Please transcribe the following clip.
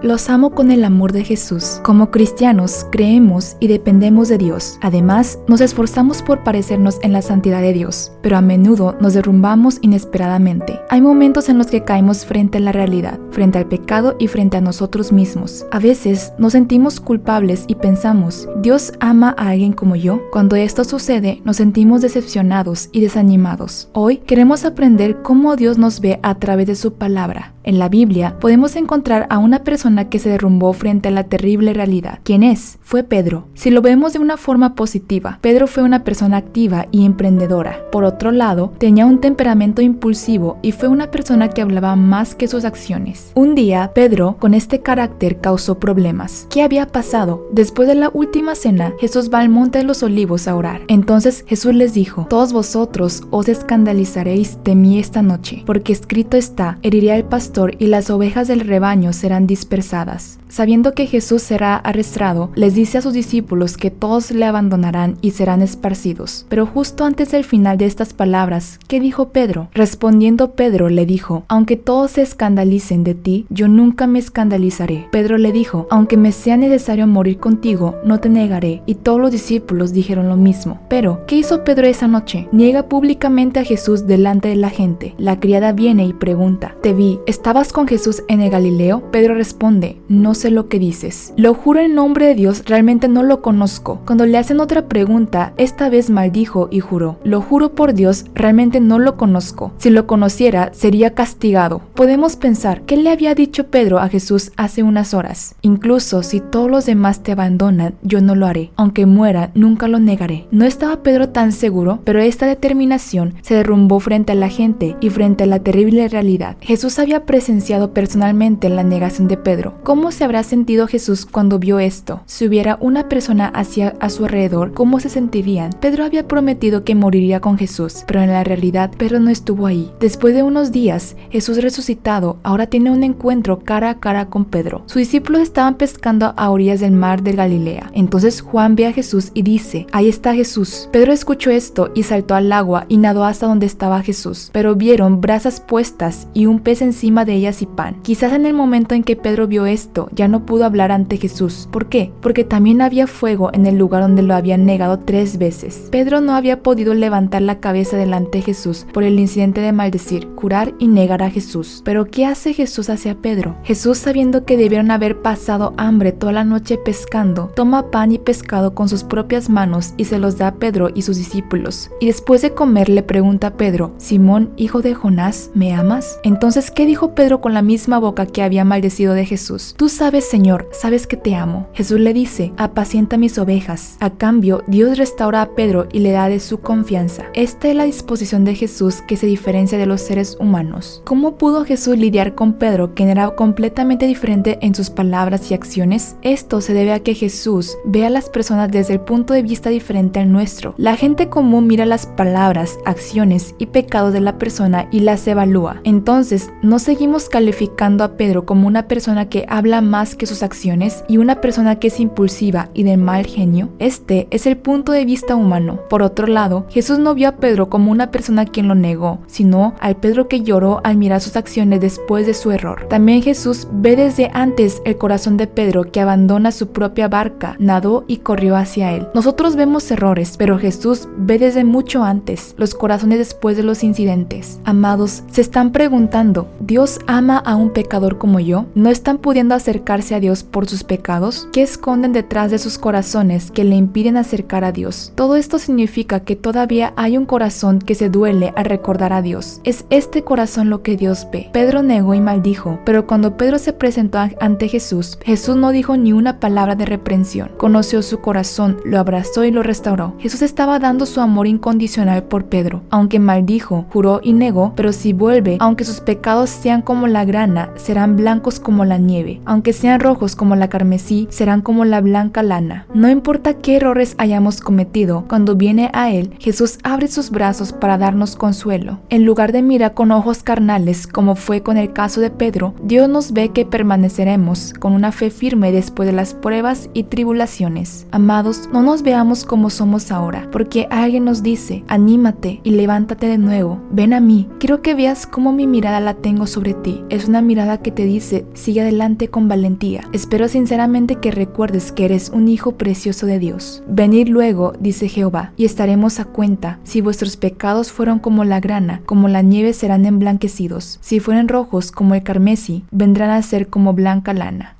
Los amo con el amor de Jesús. Como cristianos, creemos y dependemos de Dios. Además, nos esforzamos por parecernos en la santidad de Dios, pero a menudo nos derrumbamos inesperadamente. Hay momentos en los que caemos frente a la realidad, frente al pecado y frente a nosotros mismos. A veces nos sentimos culpables y pensamos, ¿Dios ama a alguien como yo? Cuando esto sucede, nos sentimos decepcionados y desanimados. Hoy queremos aprender cómo Dios nos ve a través de su palabra. En la Biblia podemos encontrar a una persona que se derrumbó frente a la terrible realidad. ¿Quién es? Fue Pedro. Si lo vemos de una forma positiva, Pedro fue una persona activa y emprendedora. Por otro lado, tenía un temperamento impulsivo y fue una persona que hablaba más que sus acciones. Un día, Pedro, con este carácter, causó problemas. ¿Qué había pasado? Después de la última cena, Jesús va al monte de los olivos a orar. Entonces Jesús les dijo, todos vosotros os escandalizaréis de mí esta noche, porque escrito está, heriré al pastor y las ovejas del rebaño serán dispersadas. Sabiendo que Jesús será arrestado, les dice a sus discípulos que todos le abandonarán y serán esparcidos. Pero justo antes del final de estas palabras, ¿qué dijo Pedro? Respondiendo Pedro le dijo, aunque todos se escandalicen de ti, yo nunca me escandalizaré. Pedro le dijo, aunque me sea necesario morir contigo, no te negaré. Y todos los discípulos dijeron lo mismo. Pero, ¿qué hizo Pedro esa noche? Niega públicamente a Jesús delante de la gente. La criada viene y pregunta, te vi, ¿estabas con Jesús en el Galileo? Pedro responde, no sé lo que dices. Lo juro en nombre de Dios, realmente no lo conozco. Cuando le hacen otra pregunta, esta vez maldijo y juró, lo juro por Dios, realmente no lo conozco. Si lo conociera, sería castigado. Podemos pensar, ¿qué le había dicho Pedro a Jesús hace unas horas? Incluso si todos los demás te abandonan, yo no lo haré. Aunque muera, nunca lo negaré. No estaba Pedro tan seguro, pero esta determinación se derrumbó frente a la gente y frente a la terrible realidad. Jesús había presenciado personalmente la negación de Pedro. ¿Cómo se habrá sentido Jesús cuando vio esto? Si hubiera una persona a su alrededor, ¿cómo se sentirían? Pedro había prometido que moriría con Jesús, pero en la realidad Pedro no estuvo ahí. Después de unos días, Jesús resucitado ahora tiene un encuentro cara a cara con Pedro. Sus discípulos estaban pescando a orillas del mar de Galilea. Entonces Juan ve a Jesús y dice, ahí está Jesús. Pedro escuchó esto y saltó al agua y nadó hasta donde estaba Jesús. Pero vieron brasas puestas y un pez encima de ellas y pan. Quizás en el momento en que Pedro vio esto, ya no pudo hablar ante Jesús. ¿Por qué? Porque también había fuego en el lugar donde lo habían negado 3 veces. Pedro no había podido levantar la cabeza delante de Jesús por el incidente de maldecir, curar y negar a Jesús. Pero ¿qué hace Jesús hacia Pedro? Jesús, sabiendo que debieron haber pasado hambre toda la noche pescando, toma pan y pescado con sus propias manos y se los da a Pedro y sus discípulos. Y después de comer le pregunta a Pedro, Simón, hijo de Jonás, ¿me amas? Entonces, ¿qué dijo Pedro con la misma boca que había maldecido de Jesús? Tú sabes, Señor, sabes que te amo. Jesús le dice, apacienta mis ovejas. A cambio, Dios restaura a Pedro y le da de su confianza. Esta es la disposición de Jesús que se diferencia de los seres humanos. ¿Cómo pudo Jesús lidiar con Pedro, quien era completamente diferente en sus palabras y acciones? Esto se debe a que Jesús ve a las personas desde el punto de vista diferente al nuestro. La gente común mira las palabras, acciones y pecados de la persona y las evalúa. Entonces, no seguimos calificando a Pedro como una persona que habla más que sus acciones y una persona que es impulsiva y de mal genio. Este es el punto de vista humano. Por otro lado, Jesús no vio a Pedro como una persona quien lo negó, sino al Pedro que lloró al mirar sus acciones después de su error. También Jesús ve desde antes el corazón de Pedro, que abandona su propia barca, nadó y corrió hacia él. Nosotros vemos errores, pero Jesús ve desde mucho antes los corazones después de los incidentes. Amados, se están preguntando, ¿Dios ama a un pecador como yo? ¿No están pudiendo acercarse a Dios por sus pecados? ¿Qué esconden detrás de sus corazones que le impiden acercar a Dios? Todo esto significa que todavía hay un corazón que se duele al recordar a Dios. Es este corazón lo que Dios ve. Pedro negó y maldijo, pero cuando Pedro se presentó ante Jesús, Jesús no dijo ni una palabra de reprensión. Conoció su corazón, lo abrazó y lo restauró. Jesús estaba dando su amor incondicional por Pedro. Aunque maldijo, juró y negó, pero si vuelve, aunque sus pecados sean como la grana, serán blancos como la nieve. Aunque sean rojos como la carmesí, serán como la blanca lana. No importa qué errores hayamos cometido, cuando viene a Él, Jesús abre sus brazos para darnos consuelo. En lugar de mirar con ojos carnales, como fue con el caso de Pedro, Dios nos ve que permaneceremos con una fe firme después de las pruebas y tribulaciones. Amados, no nos veamos como somos ahora, porque alguien nos dice, anímate y levántate de nuevo, ven a mí. Quiero que veas cómo mi mirada la tengo sobre ti. Es una mirada que te dice, sigue adelante con valentía. Espero sinceramente que recuerdes que eres un hijo precioso de Dios. Venid luego, dice Jehová, y estaremos a cuenta. Si vuestros pecados fueron como la grana, como la nieve serán emblanquecidos. Si fueren rojos como el carmesí, vendrán a ser como blanca lana.